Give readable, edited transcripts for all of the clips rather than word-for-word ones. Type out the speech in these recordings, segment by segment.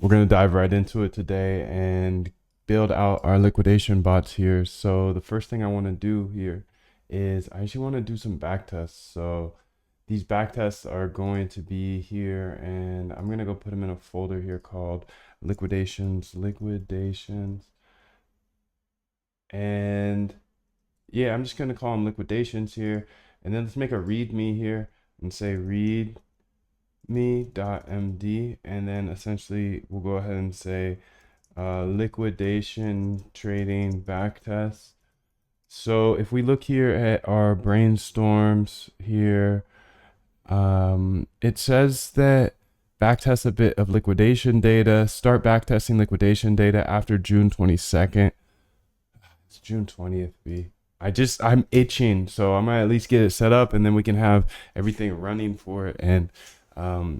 We're going to dive right into it today and build out our liquidation bots here. So the first thing I want to do here is I actually want to do some back tests. So these back tests are going to be here, and I'm going to go put them in a folder here called liquidations. And yeah, I'm just going to call them liquidations here. And then let's make a readme here and say read me.md, and then essentially we'll go ahead and say liquidation trading backtest. So if we look here at our brainstorms here, it says that backtest a bit of liquidation data, start backtesting liquidation data after June 22nd. It's June 20th, B. I'm itching, so I might at least get it set up, and then we can have everything running for it. And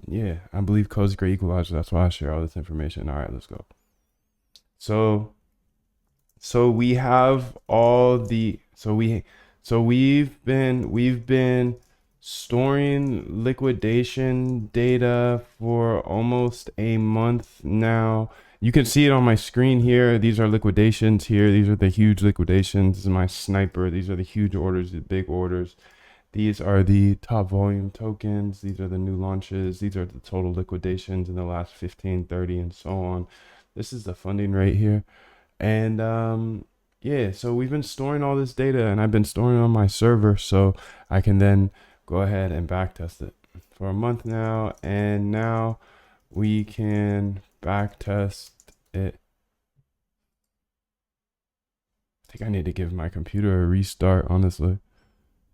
yeah, I believe code's a great equalizer. That's why I share all this information. All right, let's go. So we have all the we've been storing liquidation data for almost a month now. You can see it on my screen here. These are liquidations here. These are the huge liquidations. This is my sniper. These are the huge orders, the big orders. These are the top volume tokens. These are the new launches. These are the total liquidations in the last 15, 30, and so on. This is the funding rate here. And yeah, so we've been storing all this data, and I've been storing it on my server, so I can then go ahead and backtest it for a month now. And now we can backtest it. I think I need to give my computer a restart, honestly,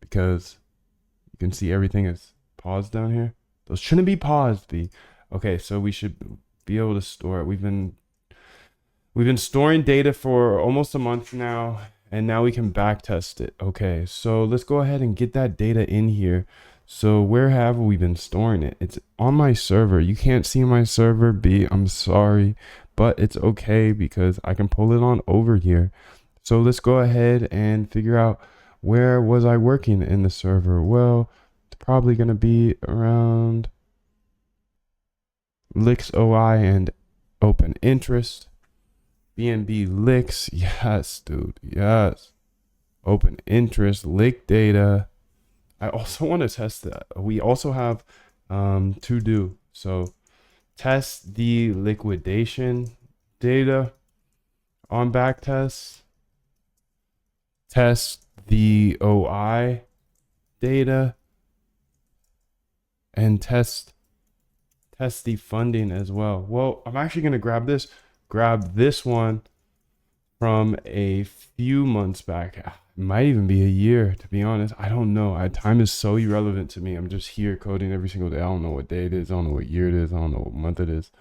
because you can see everything is paused down here. Those shouldn't be paused, B. Okay, so we should be able to store it. We've been storing data for almost a month now, and now we can backtest it. Okay, so let's go ahead and get that data in here. So where have we been storing it? It's on my server. You can't see my server, B. I'm sorry, but it's okay because I can pull it on over here. So let's go ahead and figure out, where was I working in the server? Well, it's probably going to be around Licks OI and open interest. BNB licks, yes, dude, yes. Open interest, lick data. I also want to test that. We also have to do. So test the liquidation data on backtest. Test the OI data, and test the funding as well. Well, I'm actually going to grab this one from a few months back. It might even be a year, to be honest. I don't know. Time is so irrelevant to me. I'm just here coding every single day. I don't know what day it is. I don't know what year it is. I don't know what month it is.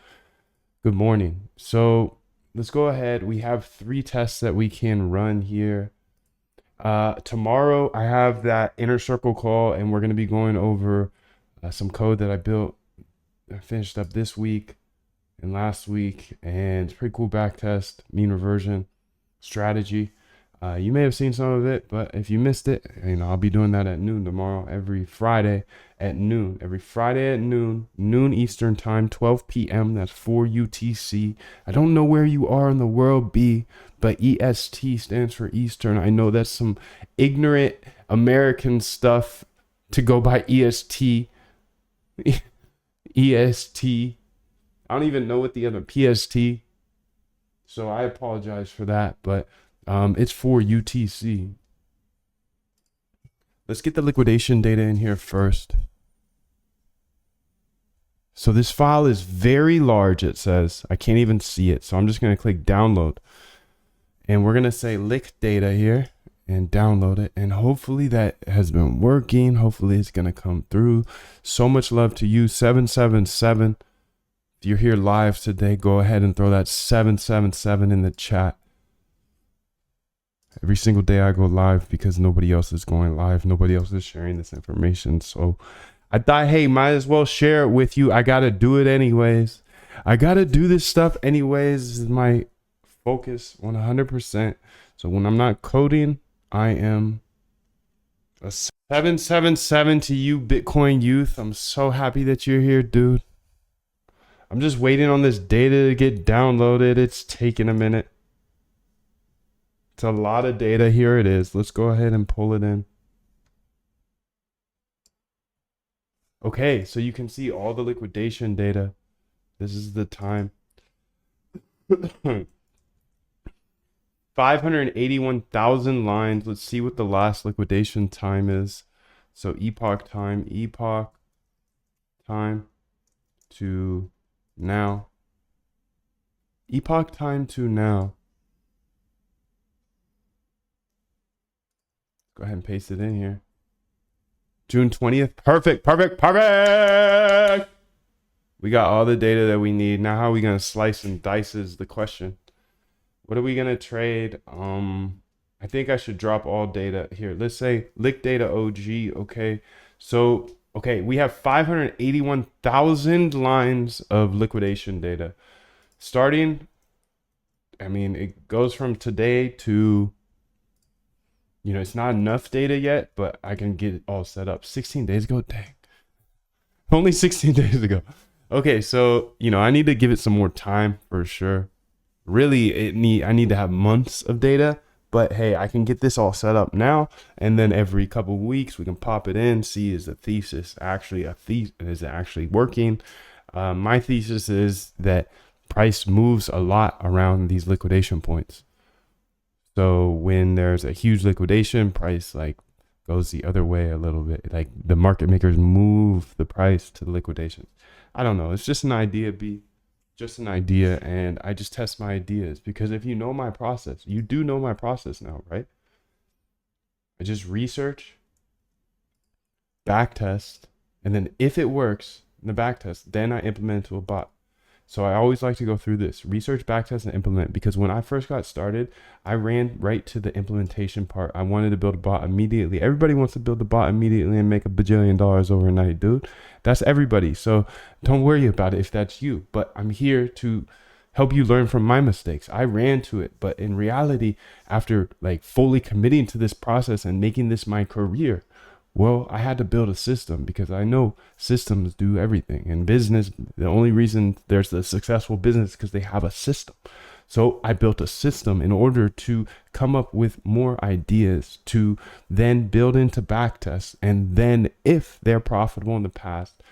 Good morning. So let's go ahead. We have 3 tests that we can run here. Tomorrow I have that inner circle call, and we're going to be going over some code that I built, finished up this week and last week, and it's pretty cool backtest, mean reversion strategy. You may have seen some of it, but if you missed it, I'll be doing that at noon tomorrow, every Friday at noon, noon Eastern time, 12 p.m. That's 4 UTC. I don't know where you are in the world, B, but EST stands for Eastern. I know that's some ignorant American stuff to go by EST. EST. I don't even know what the other PST. So I apologize for that, but it's for UTC. Let's get the liquidation data in here first. So this file is very large, it says. I can't even see it. So I'm just going to click download. And we're going to say lick data here and download it. And hopefully that has been working. Hopefully it's going to come through. So much love to you, 777. If you're here live today, go ahead and throw that 777 in the chat. Every single day I go live because nobody else is going live. Nobody else is sharing this information. So I thought, hey, might as well share it with you. I got to do it anyways. I got to do this stuff anyways. This is my focus 100%. So when I'm not coding, I am a 777 to you, Bitcoin youth. I'm so happy that you're here, dude. I'm just waiting on this data to get downloaded. It's taking a minute. It's a lot of data. Here it is. Let's go ahead and pull it in. Okay, so you can see all the liquidation data. This is the time. 581,000 lines. Let's see what the last liquidation time is. So epoch time to now. Epoch time to now. Go ahead and paste it in here. June 20th. Perfect. We got all the data that we need. Now how are we going to slice and dice is the question. What are we going to trade? I think I should drop all data here. Let's say lick data OG. Okay. So, okay, we have 581,000 lines of liquidation data. Starting, I mean, it goes from today to, it's not enough data yet, but I can get it all set up. 16 days ago, dang. Only 16 days ago. Okay, so, I need to give it some more time for sure. Really, I need to have months of data, but hey, I can get this all set up now, and then every couple of weeks we can pop it in, see is the thesis actually is it actually working? My thesis is that price moves a lot around these liquidation points. So when there's a huge liquidation, price like goes the other way a little bit. Like the market makers move the price to the liquidations. I don't know. It's just an idea, just an idea. And I just test my ideas because if you know my process, you do know my process now, right? I just research, back test, and then if it works in the back test, then I implement to a bot. So I always like to go through this, research, backtest, and implement, because when I first got started, I ran right to the implementation part. I wanted to build a bot immediately. Everybody wants to build a bot immediately and make $1 bajillion overnight, dude. That's everybody. So don't worry about it if that's you. But I'm here to help you learn from my mistakes. I ran to it. But in reality, after like fully committing to this process and making this my career, well, I had to build a system because I know systems do everything. In business, the only reason there's a successful business is because they have a system. So I built a system in order to come up with more ideas to then build into backtests. And then if they're profitable in the past,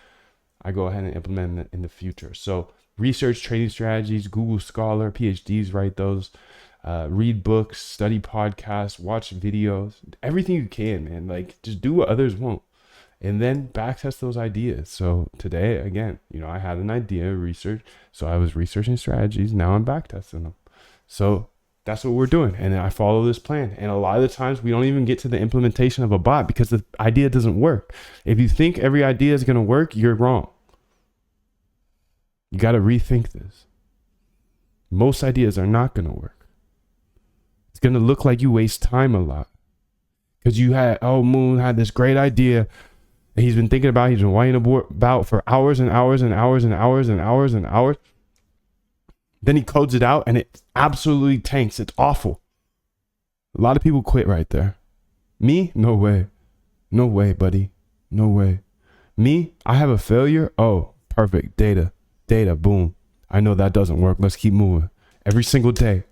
I go ahead and implement it in the future. So research trading strategies, Google Scholar, PhDs write those. Read books, study podcasts, watch videos, everything you can, man. Like just do what others won't, and then backtest those ideas. So today, again, I had an idea, research. So I was researching strategies. Now I'm backtesting them. So that's what we're doing. And I follow this plan. And a lot of the times we don't even get to the implementation of a bot because the idea doesn't work. If you think every idea is going to work, you're wrong. You got to rethink this. Most ideas are not going to work. It's going to look like you waste time a lot because Moon had this great idea that he's been thinking about. He's been whining about for hours and hours and hours and hours and hours and hours. Then he codes it out and it absolutely tanks. It's awful. A lot of people quit right there. Me? No way. No way, buddy. No way. Me? I have a failure. Oh, perfect. Data, boom. I know that doesn't work. Let's keep moving. Every single day,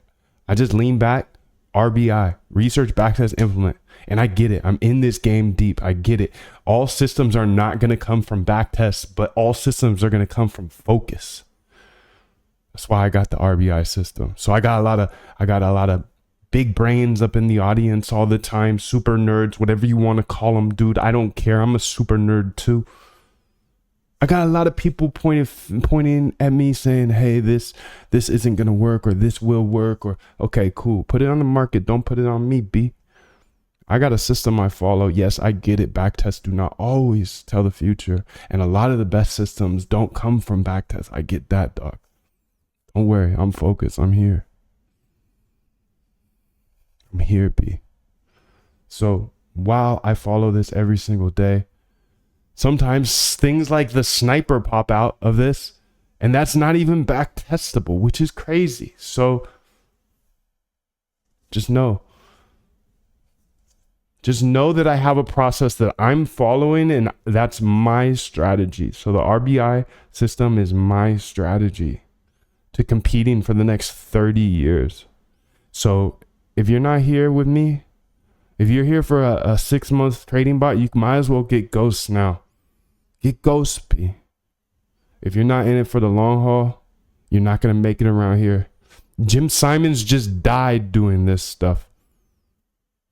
I just lean back. RBI, research, backtest, implement. And I get it. I'm in this game deep. I get it. All systems are not going to come from backtests, but all systems are going to come from focus. That's why I got the RBI system. So I got a lot of big brains up in the audience all the time. Super nerds, whatever you want to call them, dude. I don't care. I'm a super nerd too. I got a lot of people pointing at me saying, hey, this isn't going to work, or this will work, or okay, cool. Put it on the market. Don't put it on me, B. I got a system I follow. Yes, I get it. Backtests do not always tell the future. And a lot of the best systems don't come from backtests. I get that, dog. Don't worry. I'm focused. I'm here. I'm here, B. So while I follow this every single day, sometimes things like the sniper pop out of this, and that's not even back testable, which is crazy. So just know Just know that I have a process that I'm following, and that's my strategy. So the RBI system is my strategy to competing for the next 30 years. So if you're not here with me, if you're here for a 6-month trading bot, you might as well get ghosts now. Get ghosts, P. If you're not in it for the long haul, you're not going to make it around here. Jim Simons just died doing this stuff.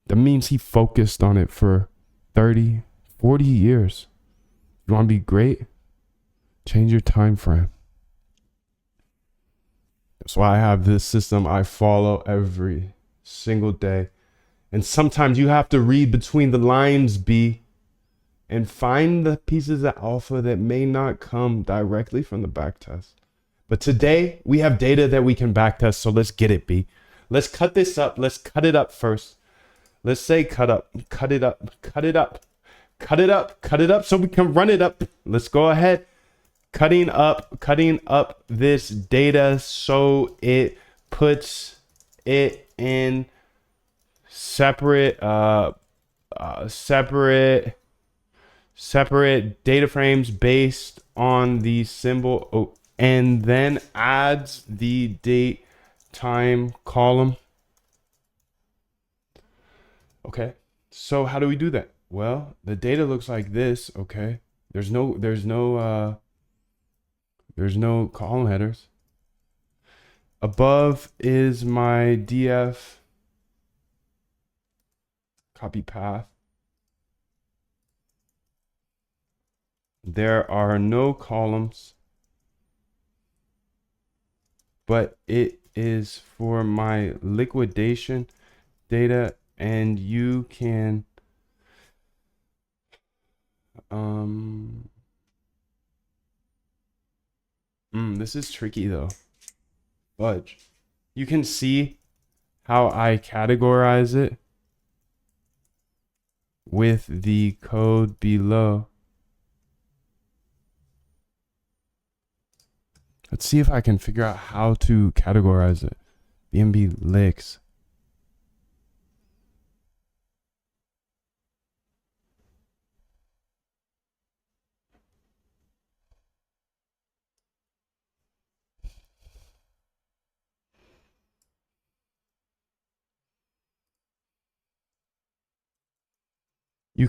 That means he focused on it for 30, 40 years. You want to be great? Change your time frame. That's why I have this system I follow every single day. And sometimes you have to read between the lines, B, and find the pieces of alpha that may not come directly from the backtest. But today we have data that we can backtest, so let's get it, B. Let's cut this up. Let's cut it up first. Let's say cut up, cut it up, cut it up, cut it up, cut it up so we can run it up. Let's go ahead. Cutting up this data so it puts it in separate data frames based on the symbol, and then adds the date time column. Okay, so how do we do that? Well, the data looks like this. Okay, there's no column headers. Above is my DF copy path. There are no columns, but it is for my liquidation data, and you can this is tricky though. Fudge. You can see how I categorize it with the code below. Let's see if I can figure out how to categorize it. BNB licks. You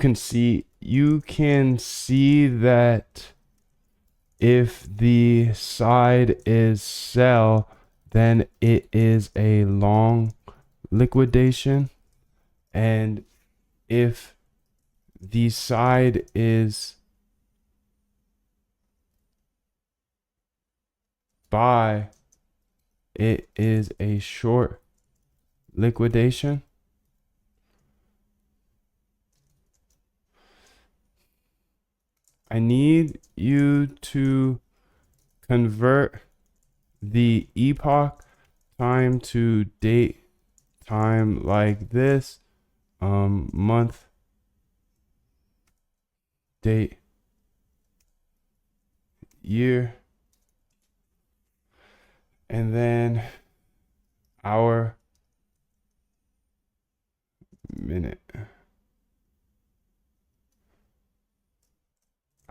can see that if the side is sell, then it is a long liquidation. And if the side is buy, it is a short liquidation. I need you to convert the epoch time to date time like this. Month, date, year, and then hour, minute.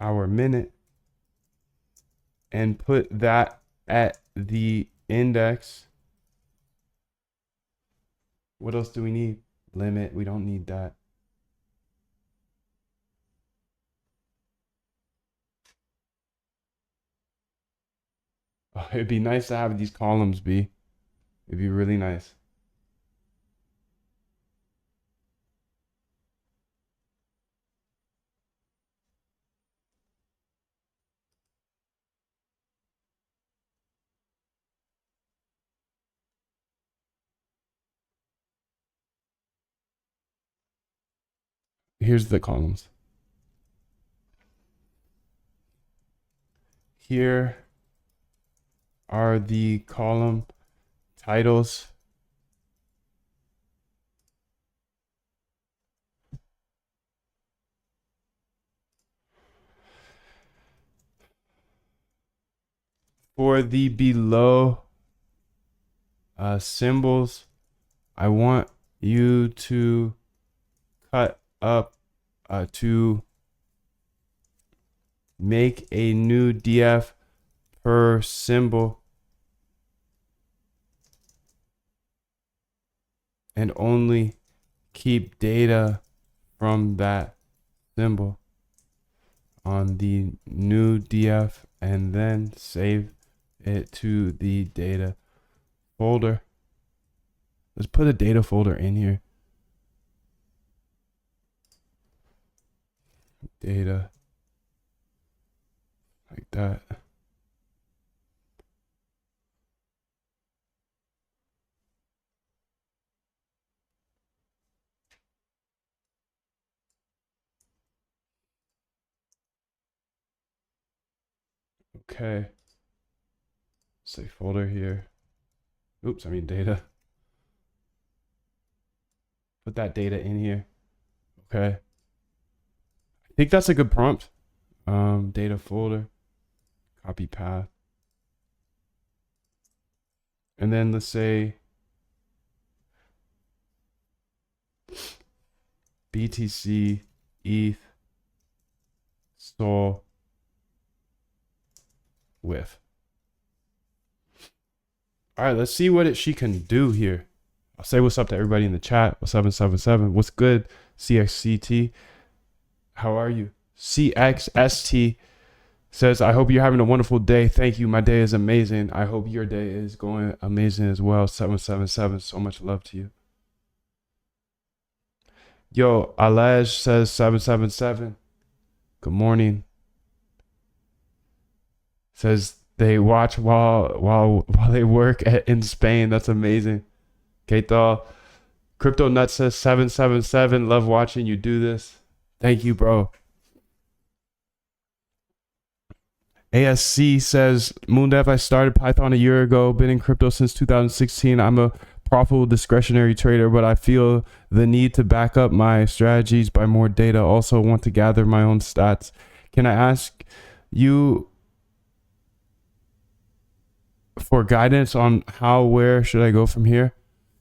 Our minute, and put that at the index. What else do we need? Limit. We don't need that. Oh, it'd be nice to have these columns, B. It'd be really nice. Here's the columns. Here are the column titles. For the below symbols, I want you to cut up to make a new DF per symbol and only keep data from that symbol on the new DF and then save it to the data folder. Let's put a data folder in here. Data. Like that. Okay. Say folder here. Oops, I mean data. Put that data in here. Okay. I think that's a good prompt. Data folder. Copy path. And then let's say BTC ETH Sol with. All right, let's see what she can do here. I'll say what's up to everybody in the chat. What's 777? What's good? CXCT. How are you? CXST says, I hope you're having a wonderful day. Thank you. My day is amazing. I hope your day is going amazing as well. 777. So much love to you. Yo, Alej says 777. Good morning. Says they watch while they work in Spain. That's amazing. Ketal. Crypto Nut says 777. Love watching you do this. Thank you, bro. ASC says, Moondev, I started Python a year ago, been in crypto since 2016. I'm a profitable discretionary trader, but I feel the need to back up my strategies by more data. Also want to gather my own stats. Can I ask you for guidance on where should I go from here?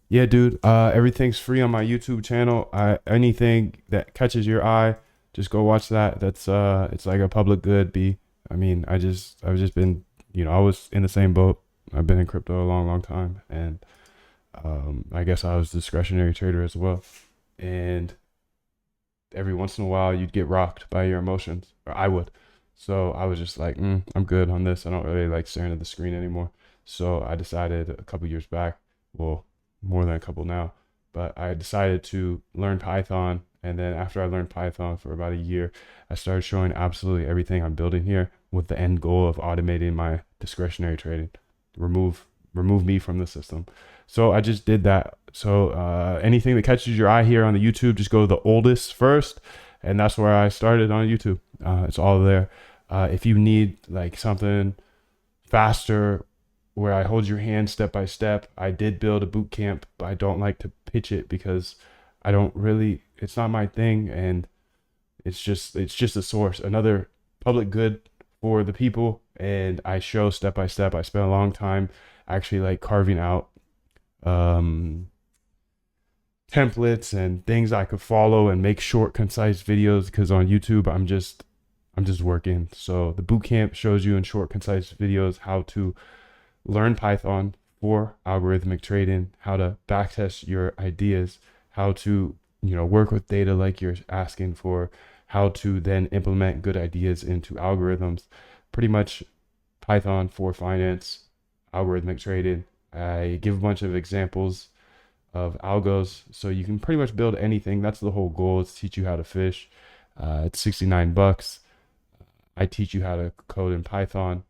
Yeah, dude, everything's free on my YouTube channel. Anything that catches your eye, just go watch that. That's it's like a public good. I mean, I've just been, I was in the same boat. I've been in crypto a long time, and I guess I was a discretionary trader as well. And every once in a while, you'd get rocked by your emotions, or I would. So I was just like, I'm good on this. I don't really like staring at the screen anymore. So I decided a couple years back, well, more than a couple now, but I decided to learn Python. And then after I learned Python for about a year, I started showing absolutely everything I'm building here with the end goal of automating my discretionary trading, remove me from the system. So I just did that. So anything that catches your eye here on the YouTube, just go to the oldest first. And that's where I started on YouTube. It's all there. If you need like something faster where I hold your hand step by step, I did build a boot camp, but I don't like to pitch it because it's not my thing. And it's just a source, another public good for the people. And I show step by step. I spent a long time actually like carving out templates and things I could follow and make short, concise videos, because on YouTube I'm just working. So the bootcamp shows you in short, concise videos how to learn Python for algorithmic trading, how to backtest your ideas, how to work with data like you're asking for, how to then implement good ideas into algorithms. Pretty much Python for finance, algorithmic trading. I give a bunch of examples of algos, so you can pretty much build anything. That's the whole goal, is to teach you how to fish. It's $69. I teach you how to code in Python.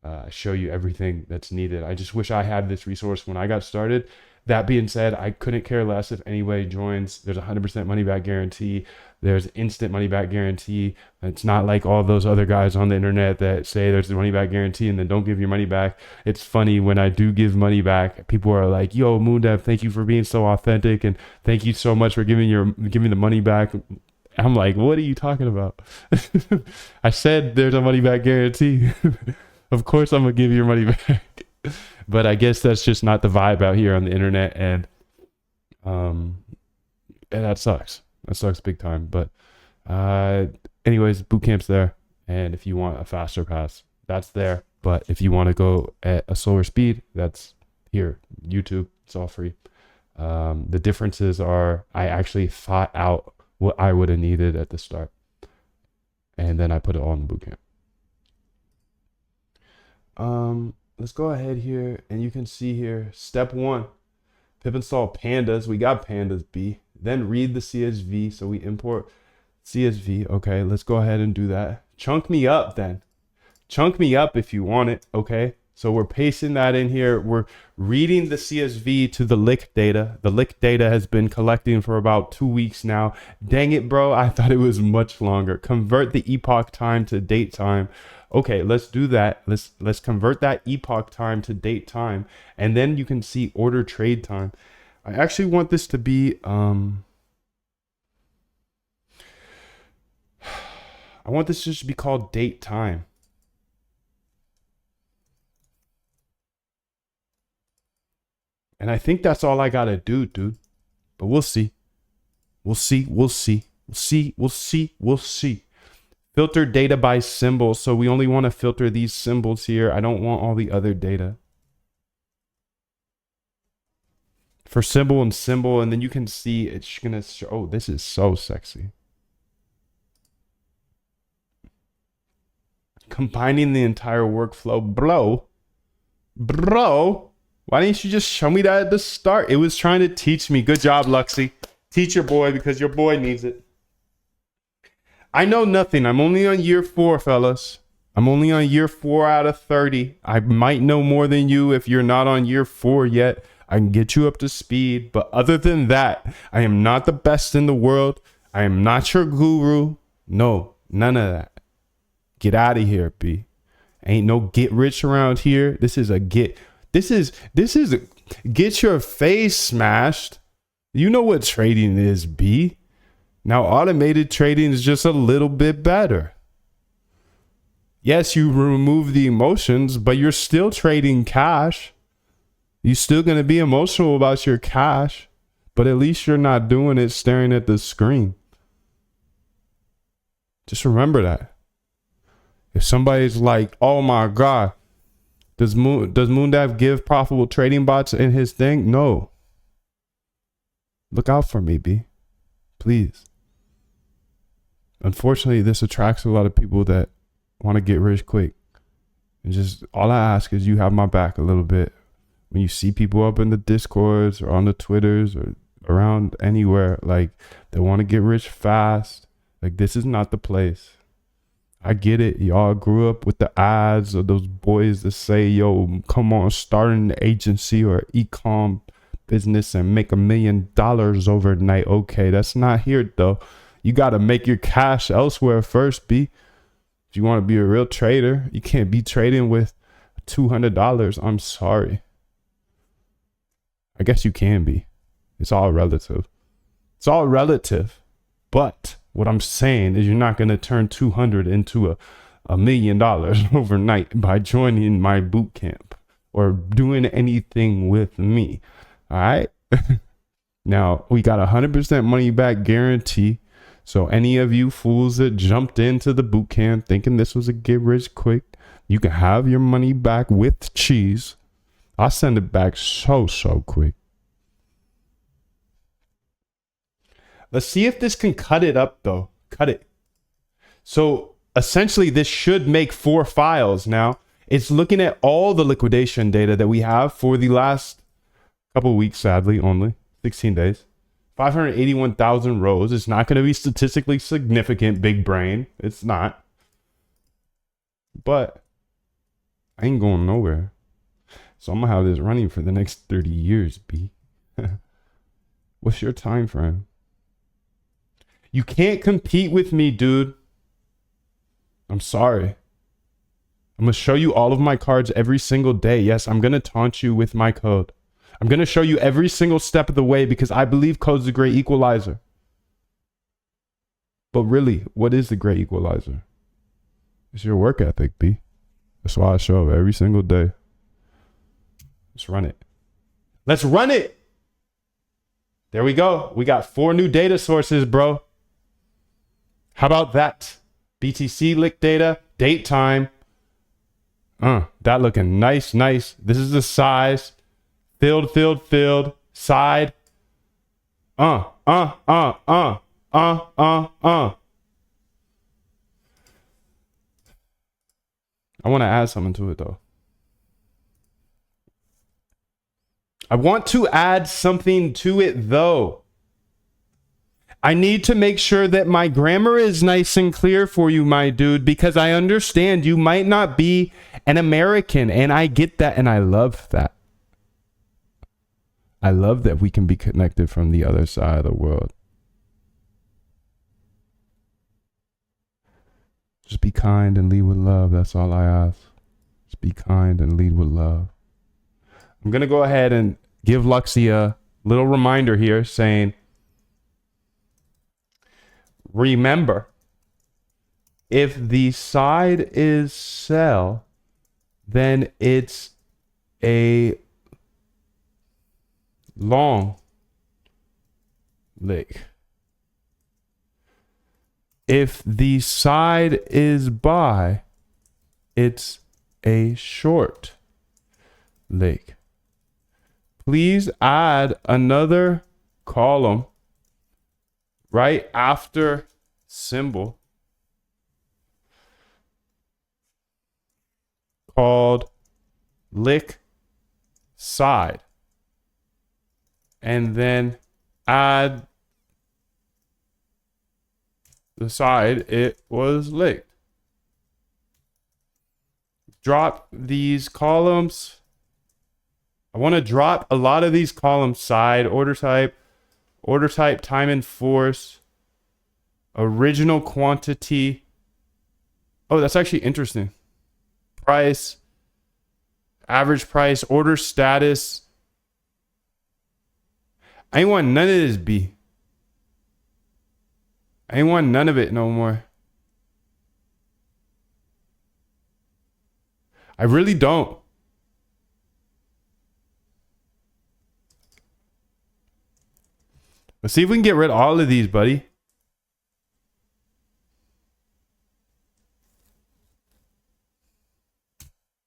I show you everything that's needed. I just wish I had this resource when I got started. That being said, I couldn't care less if anybody joins. There's 100% money back guarantee. There's instant money back guarantee. It's not like all those other guys on the internet that say there's the money back guarantee and then don't give your money back. It's funny, when I do give money back, people are like, yo, Moondev, thank you for being so authentic, and thank you so much for giving the money back. I'm like, what are you talking about? I said there's a money back guarantee. Of course I'm gonna give you your money back. But I guess that's just not the vibe out here on the internet, and that sucks. That sucks big time. But anyways, boot camp's there. And if you want a faster pass, that's there. But if you want to go at a slower speed, that's here. YouTube, it's all free. The differences are I actually thought out what I would have needed at the start. And then I put it all in the boot camp. Let's go ahead here and you can see here, step 1, pip install pandas. We got pandas B. Then read the CSV. So we import CSV. Okay, let's go ahead and do that. Chunk me up then. Chunk me up if you want it. Okay, so we're pasting that in here. We're reading the CSV to the lick data. The lick data has been collecting for about 2 weeks now. Dang it, bro. I thought it was much longer. Convert the epoch time to date time. Okay, let's do that. Let's convert that epoch time to date time. And then you can see order trade time. I actually want this to be, I want this just to be called date time. And I think that's all I gotta do, dude. But we'll see. We'll see. We'll see. We'll see. We'll see. We'll see. Filter data by symbol. So we only want to filter these symbols here. I don't want all the other data. For symbol and symbol. And then you can see it's gonna show. Oh, this is so sexy. Combining the entire workflow. Bro. Why didn't you just show me that at the start? It was trying to teach me. Good job, Luxy. Teach your boy because your boy needs it. I know nothing. I'm only on year 4, fellas. I'm only on year 4 out of 30. I might know more than you if you're not on year 4 yet. I can get you up to speed. But other than that, I am not the best in the world. I am not your guru. No, none of that. Get out of here, B. Ain't no get rich around here. This is a get... This is get your face smashed. You know what trading is, B. Now, automated trading is just a little bit better. Yes, you remove the emotions, but you're still trading cash. You're still going to be emotional about your cash, but at least you're not doing it staring at the screen. Just remember that. If somebody's like, oh my God, does Moondav give profitable trading bots in his thing? No. Look out for me, B. Please. Unfortunately, this attracts a lot of people that want to get rich quick. And just all I ask is you have my back a little bit. When you see people up in the Discords or on the Twitters or around anywhere, like they want to get rich fast, like this is not the place. I get it. Y'all grew up with the ads of those boys that say, yo, come on, start an agency or e-com business and make $1 million overnight. Okay, that's not here though. You got to make your cash elsewhere first, B. If you want to be a real trader, you can't be trading with $200. I'm sorry. I guess you can be. It's all relative. It's all relative. But what I'm saying is you're not going to turn 200 into $1 million overnight by joining my boot camp or doing anything with me. All right. Now we got 100% money back guarantee. So any of you fools that jumped into the boot camp thinking this was a get rich quick, you can have your money back with cheese. I'll send it back so quick. Let's see if this can cut it up though. Cut it. So essentially this should make 4 files. Now it's looking at all the liquidation data that we have for the last couple weeks, sadly, only 16 days. 581,000 rows. It's not going to be statistically significant, big brain. It's not. But I ain't going nowhere. So I'm going to have this running for the next 30 years, B. What's your time frame? You can't compete with me, dude. I'm sorry. I'm going to show you all of my cards every single day. Yes, I'm going to taunt you with my code. I'm going to show you every single step of the way because I believe code's the great equalizer. But really, what is the great equalizer? It's your work ethic, B. That's why I show up every single day. Let's run it. Let's run it. There we go. We got 4 new data sources, bro. How about that? BTC lick data, date time. That looking nice, nice. This is the size. Filled, filled, filled. Side. I want to add something to it though. I want to add something to it though. I need to make sure that my grammar is nice and clear for you, my dude, because I understand you might not be an American, and I get that, and I love that. I love that we can be connected from the other side of the world. Just be kind and lead with love. That's all I ask. Just be kind and lead with love. I'm going to go ahead and give Luxie a little reminder here saying, remember, if the side is sell, then it's a long lick. If the side is buy, it's a short lick. Please add another column right after symbol called lick side, and then add the side it was licked. Drop these columns. I want to drop a lot of these columns: side, order type, time and force, original quantity. Oh, that's actually interesting. Price, average price, order status. I ain't want none of this, B. I ain't want none of it no more. I really don't. Let's see if we can get rid of all of these, buddy.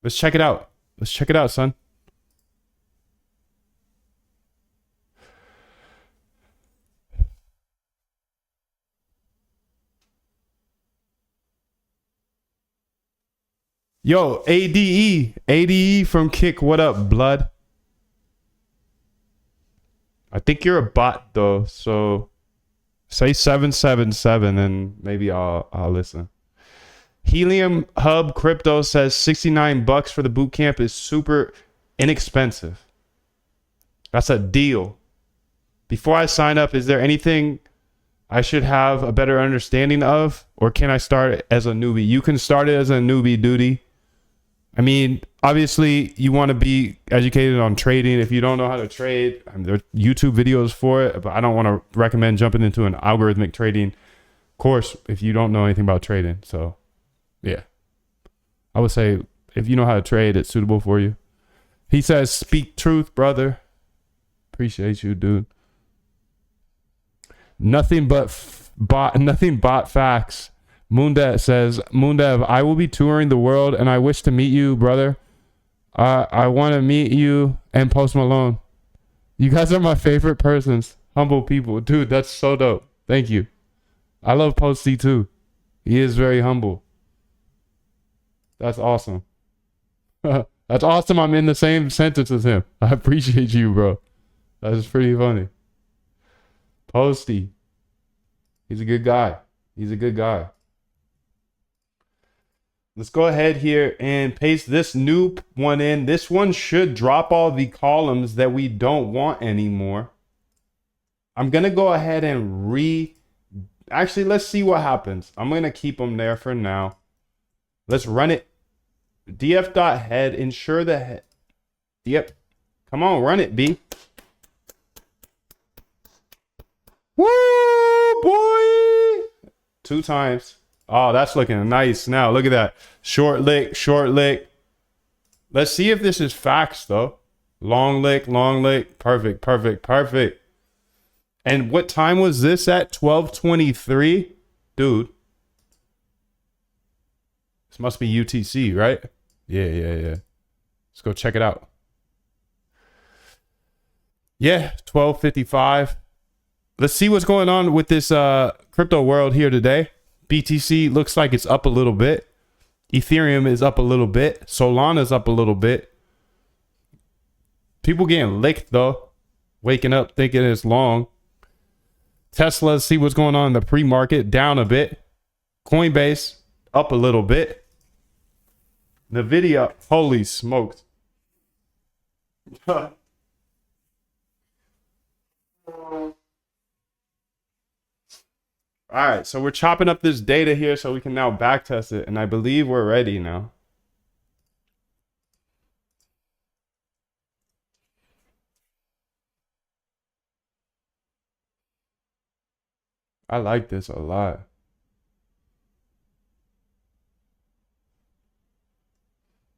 Let's check it out. Let's check it out, son. Yo, ADE from Kick, what up, blood? I think you're a bot though, so say 777 and maybe I'll listen. Helium Hub Crypto says $69 for the boot camp is super inexpensive. That's a deal. Before I sign up, is there anything I should have a better understanding of, or can I start as a newbie? You can start it as a newbie, duty. I mean, obviously you want to be educated on trading. If you don't know how to trade, there are YouTube videos for it, but I don't want to recommend jumping into an algorithmic trading course if you don't know anything about trading. So yeah, I would say if you know how to trade, it's suitable for you. He says, speak truth, brother. Appreciate you, dude. Nothing but facts. Moondev says, Moondev, I will be touring the world and I wish to meet you, brother. I want to meet you and Post Malone. You guys are my favorite persons. Humble people. Dude, that's so dope. Thank you. I love Posty too. He is very humble. That's awesome. That's awesome. I'm in the same sentence as him. I appreciate you, bro. That is pretty funny. Posty. He's a good guy. He's a good guy. Let's go ahead here and paste this new one in. This one should drop all the columns that we don't want anymore. I'm going to go ahead and actually, let's see what happens. I'm going to keep them there for now. Let's run it. df.head, ensure the head. Yep. Come on, run it, B. Woo, boy. 2 times. Oh, that's looking nice now. Look at that. Short lick, short lick. Let's see if this is facts, though. Long lick, long lick. Perfect, perfect, perfect. And what time was this at? 12:23? Dude. This must be UTC, right? Yeah. Let's go check it out. Yeah, 12:55. Let's see what's going on with this crypto world here today. BTC looks like it's up a little bit. Ethereum is up a little bit. Solana's up a little bit. People getting licked though. Waking up thinking it's long. Tesla, see what's going on in the pre-market, down a bit. Coinbase up a little bit. Nvidia, holy smokes. All right, so we're chopping up this data here so we can now backtest it, and I believe we're ready now. I like this a lot.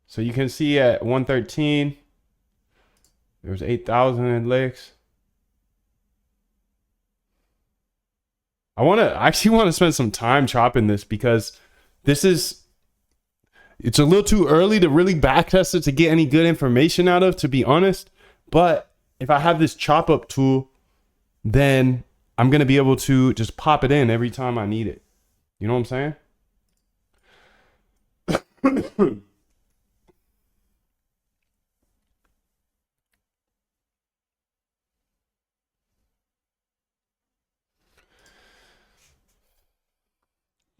So you can see at 113, there was 8,000 in licks. I actually want to spend some time chopping this because it's a little too early to really backtest it to get any good information out of, to be honest. But if I have this chop up tool, then I'm going to be able to just pop it in every time I need it. You know what I'm saying?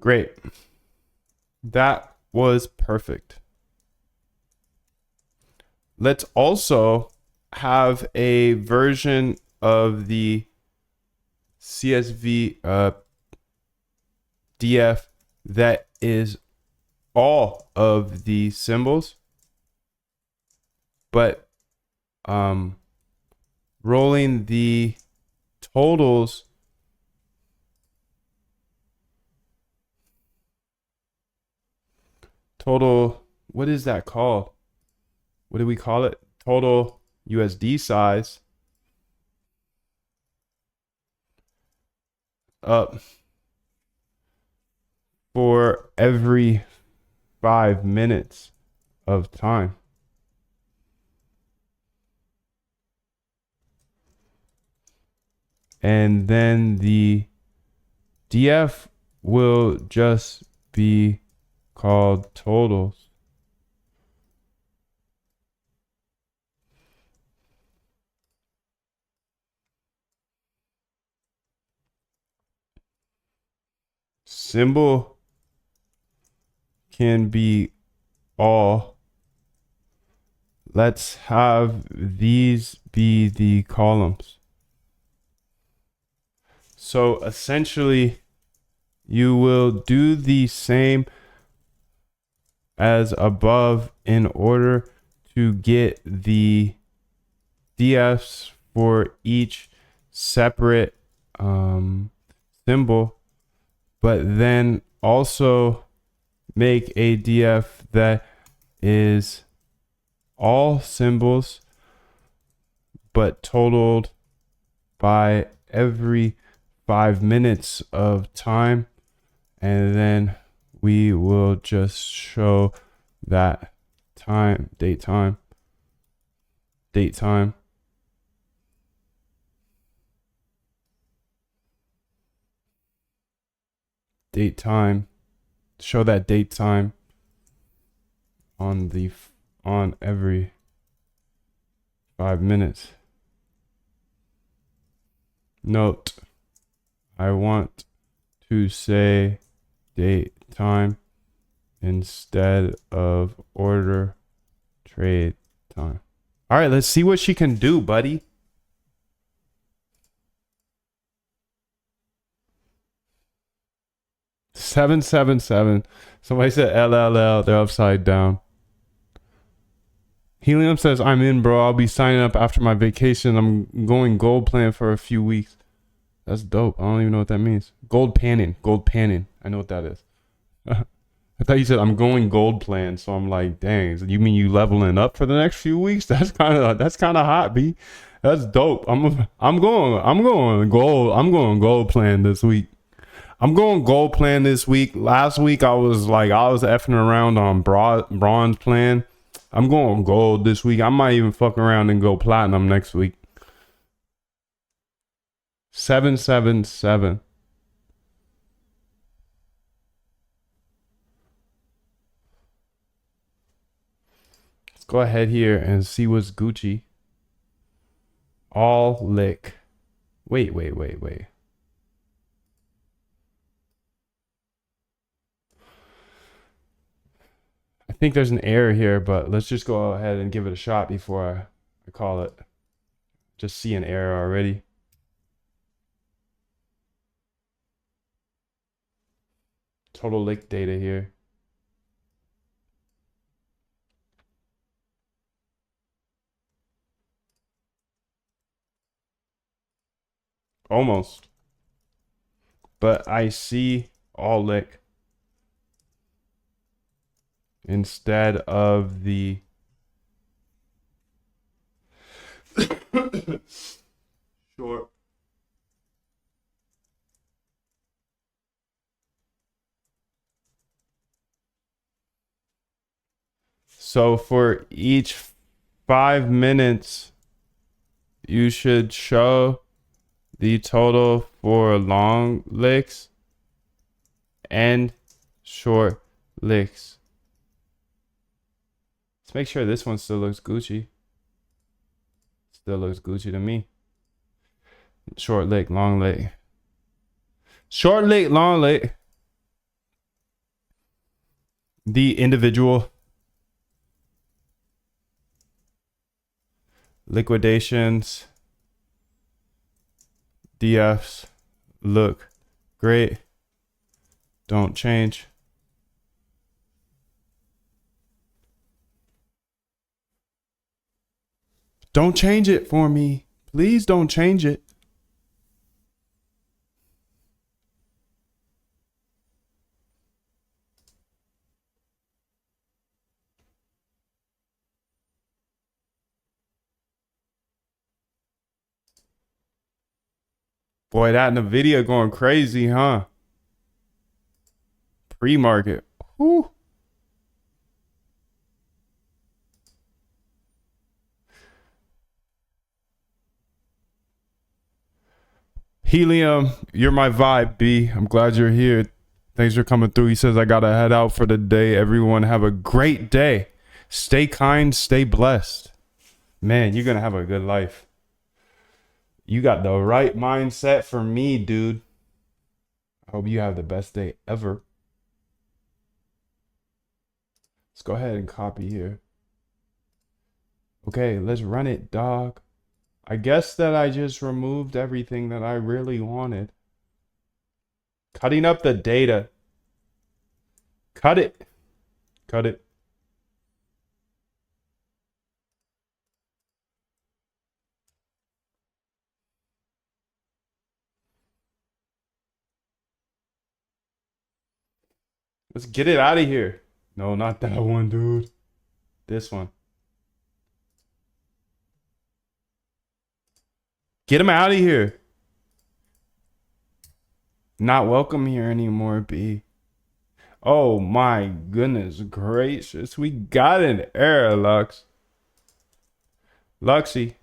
Great. That was perfect. Let's also have a version of the CSV DF that is all of the symbols, but rolling the totals total, what is that called? What do we call it? Total USD size up for every 5 minutes of time. And then the DF will just be called totals. Symbol can be all. Let's have these be the columns. So essentially, you will do the same as above in order to get the DFs for each separate symbol, but then also make a DF that is all symbols but totaled by every 5 minutes of time, and then we will just show that time, date time, date time, date time, show that date time on every 5 minutes. Note, I want to say date time instead of order trade time. All right, let's see what she can do, buddy. $777. Somebody said LLL. They're upside down. Helium says, I'm in, bro. I'll be signing up after my vacation. I'm going gold plan for a few weeks. That's dope. I don't even know what that means. Gold panning. Gold panning. I know what that is. I thought you said I'm going gold plan, so I'm like, dang. So you mean you leveling up for the next few weeks? That's kind of hot, B. That's dope. I'm going gold. I'm going gold plan this week. I'm going gold plan this week. Last week I was effing around on bronze plan. I'm going gold this week. I might even fuck around and go platinum next week. 777. Let's go ahead here and see what's Gucci. All lick. Wait. I think there's an error here, but let's just go ahead and give it a shot before I call it. Just see an error already. Total lick data here. Almost. But I see all lick instead of the short. So for each 5 minutes, you should show the total for long licks and short licks. Let's make sure this one still looks Gucci. Still looks Gucci to me. Short lick, long lick. Short lick, long lick. The individual liquidations, DFs look great. Don't change. Don't change it for me. Please don't change it. Boy, that in the video going crazy, huh? Pre-market. Whew. Helium, you're my vibe, B. I'm glad you're here. Thanks for coming through. He says, I gotta head out for the day. Everyone have a great day. Stay kind, stay blessed. Man, you're gonna have a good life. You got the right mindset for me, dude. I hope you have the best day ever. Let's go ahead and copy here. Okay, let's run it, dog. I guess that I just removed everything that I really wanted. Cutting up the data. Cut it. Cut it. Let's get it out of here. No, not that one, dude. This one. Get him out of here. Not welcome here anymore, B. Oh my goodness gracious. We got an error, Lux. Luxy,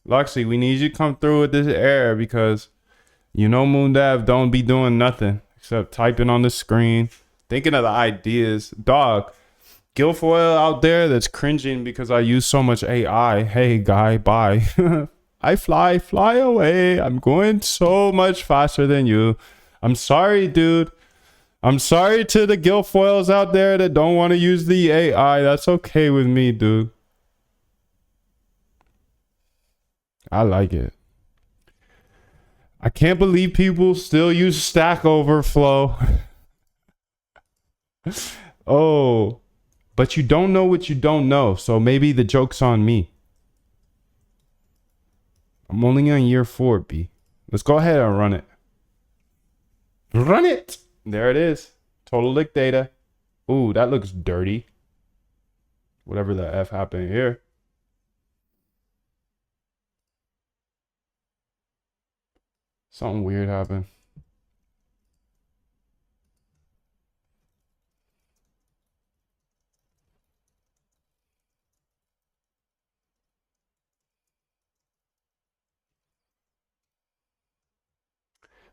we need you to come through with this error because you know Moondav don't be doing nothing except typing on the screen, thinking of the ideas. Dog, Guilfoyle out there that's cringing because I use so much AI. Hey, guy, bye. I fly away. I'm going so much faster than you. I'm sorry, dude. I'm sorry to the Guilfoyles out there that don't want to use the AI. That's okay with me, dude. I like it. I can't believe people still use Stack Overflow. Oh, but you don't know what you don't know. So maybe the joke's on me. I'm only on year 4, B. Let's go ahead and run it. Run it. There it is. Total lick data. Ooh, that looks dirty. Whatever the F happened here. Something weird happened.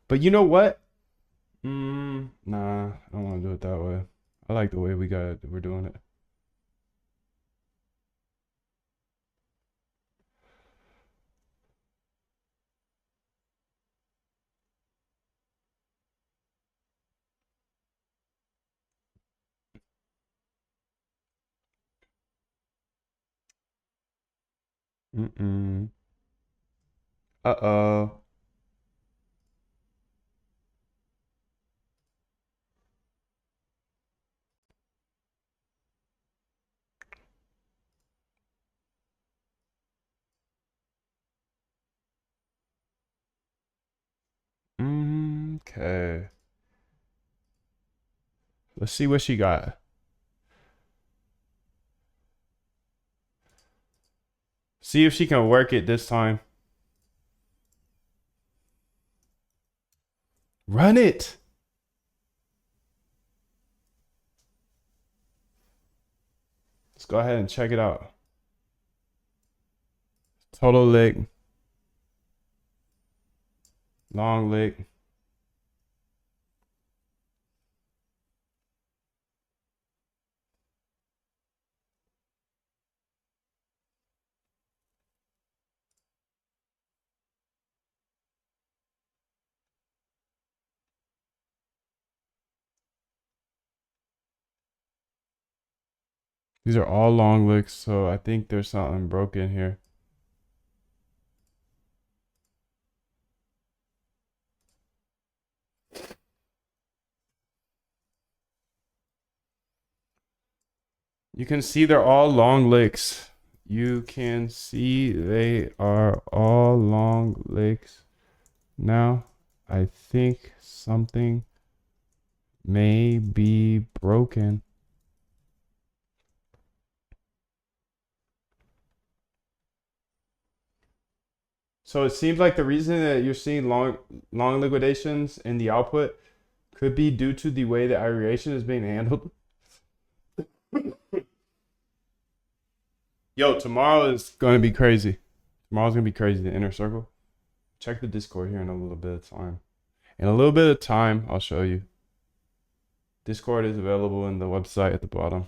But you know what? Nah, I don't want to do it that way. I like the way we're doing it. Mm-mm. Uh-oh. Okay. Let's see what she got. See if she can work it this time. Run it. Let's go ahead and check it out. Total lick. Long lick. These are all long licks, so I think there's something broken here. You can see they're all long licks. You can see they are all long licks. Now, I think something may be broken. So it seems like the reason that you're seeing long liquidations in the output could be due to the way the aggregation is being handled. Yo, tomorrow is going to be crazy. Tomorrow's going to be crazy, the inner circle. Check the Discord here in a little bit of time. In a little bit of time, I'll show you. Discord is available in the website at the bottom.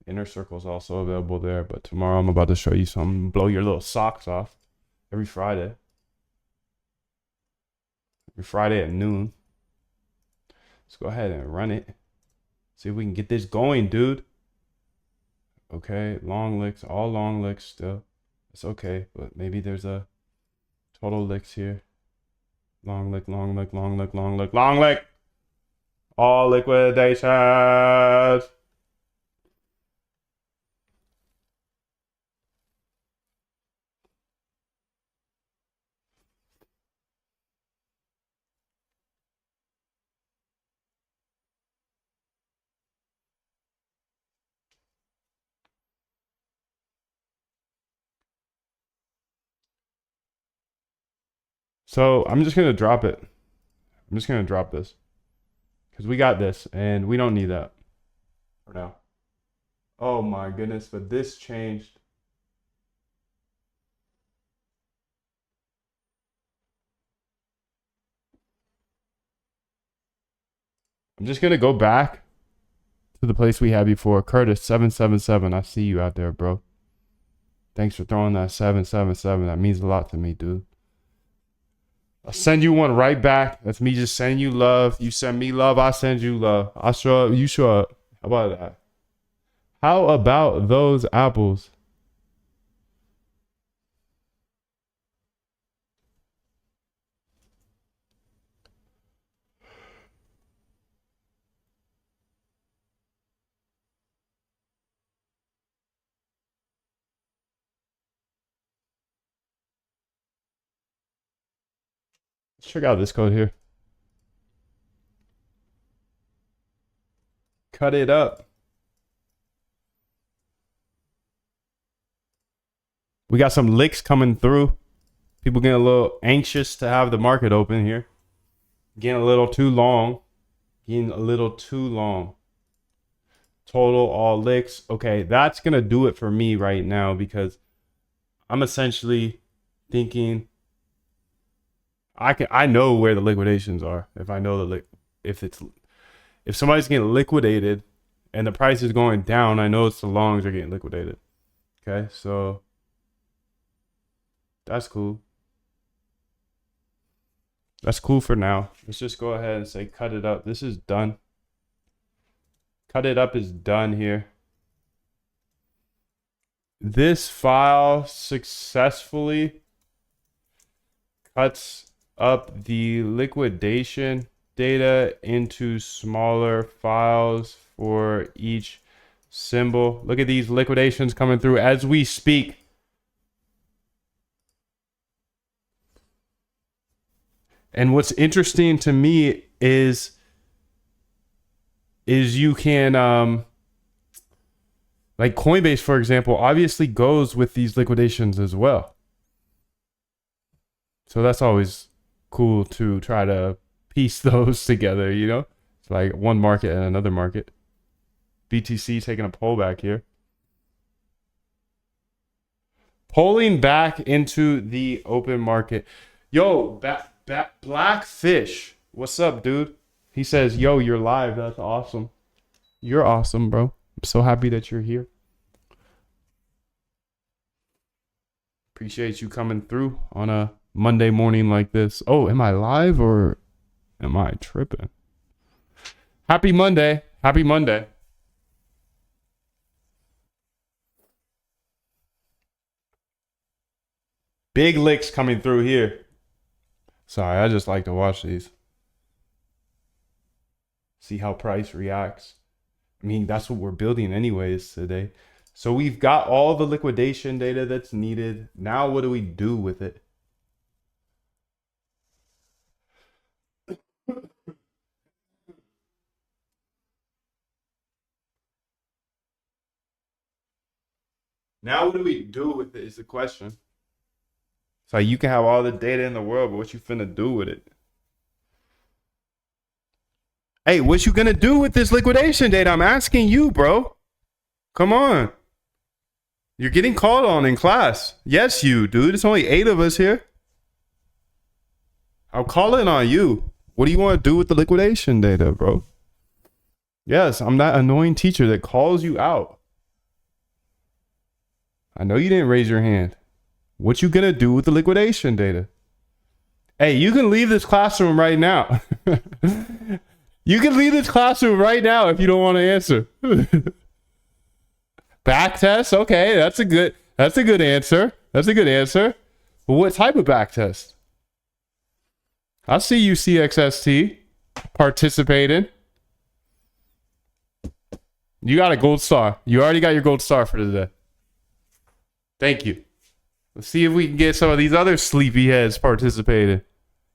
Inner circle is also available there, but tomorrow I'm about to show you something. Blow your little socks off every Friday. Every Friday at noon. Let's go ahead and run it. See if we can get this going, dude. Okay, long licks, all long licks still. It's okay, but maybe there's a total licks here. Long lick, long lick, long lick, long lick, long lick. All liquidations. So I'm just gonna drop it. I'm just gonna drop this because we got this and we don't need that for now. Oh my goodness, but this changed. I'm just gonna go back to the place we had before. Curtis 777. I see you out there, bro. Thanks for throwing that 777. That means a lot to me, dude. I'll send you one right back. That's me just sending you love. You send me love, I send you love. I show up, you show up. How about that? How about those apples? Let's check out this code here. Cut it up. We got some licks coming through. People getting a little anxious to have the market open here. Getting a little too long. Getting a little too long. Total all licks. Okay, that's going to do it for me right now because I'm essentially thinking I know where the liquidations are. If I know if somebody's getting liquidated and the price is going down, I know it's the longs are getting liquidated. Okay, so that's cool. That's cool for now. Let's just go ahead and say cut it up. This is done. Cut it up is done here. This file successfully cuts up the liquidation data into smaller files for each symbol. Look at these liquidations coming through as we speak. And what's interesting to me is you can like Coinbase, for example, obviously goes with these liquidations as well. So that's always cool to try to piece those together, you know? It's like one market and another market. BTC taking a pullback here. Pulling back into the open market. Yo, Blackfish. What's up, dude? He says, yo, you're live. That's awesome. You're awesome, bro. I'm so happy that you're here. Appreciate you coming through on a Monday morning like this. Oh, am I live or am I tripping? Happy Monday. Happy Monday. Big licks coming through here. Sorry, I just like to watch these. See how price reacts. I mean, that's what we're building anyways today. So we've got all the liquidation data that's needed. Now what do we do with it? Now what do we do with it is the question. So you can have all the data in the world, but what you finna do with it? Hey, what you gonna do with this liquidation data? I'm asking you, bro. Come on. You're getting called on in class. Yes, you, dude. It's only 8 of us here. I'll call it on you. What do you want to do with the liquidation data, bro? Yes, I'm that annoying teacher that calls you out. I know you didn't raise your hand. What you gonna do with the liquidation data? Hey, you can leave this classroom right now. You can leave this classroom right now if you don't want to answer. Back test? Okay, that's a good answer. That's a good answer. But what type of back test? I see you, CXST, participating. You got a gold star. You already got your gold star for today. Thank you. Let's see if we can get some of these other sleepyheads participating.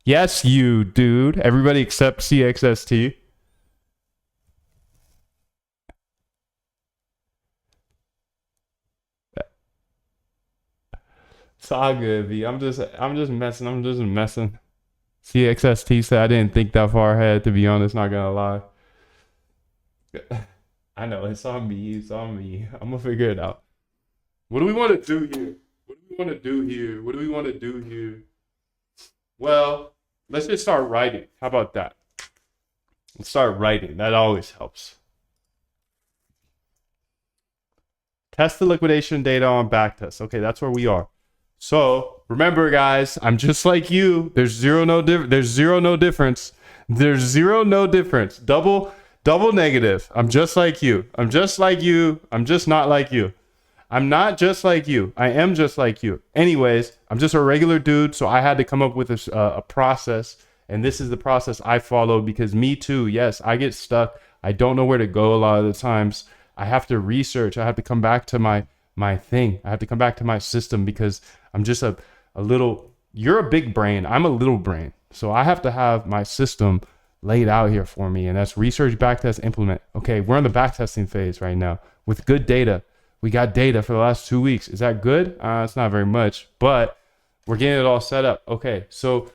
Yes, you, dude. Everybody except CXST. It's all good, V. I'm just messing. CXST said I didn't think that far ahead, to be honest, not gonna lie. I know, it's on me. It's on me. I'm gonna figure it out. What do we want to do here? What do we want to do here? What do we want to do here? Well, let's just start writing. How about that? Let's start writing. That always helps. Test the liquidation data on backtest. Okay, that's where we are. So remember, guys, I'm just like you. There's zero no difference. There's zero no difference. Double negative. I'm just like you. I'm just like you. I'm just not like you. I'm not just like you. I am just like you. Anyways, I'm just a regular dude, so I had to come up with a process, and this is the process I followed because me too. Yes, I get stuck. I don't know where to go a lot of the times. I have to research. I have to come back to my thing. I have to come back to my system because I'm just a little, you're a big brain. I'm a little brain. So I have to have my system laid out here for me. And that's research, backtest, implement. Okay, we're in the backtesting phase right now with good data. We got data for the last 2 weeks. Is that good? It's not very much, but We're getting it all set up. Okay, so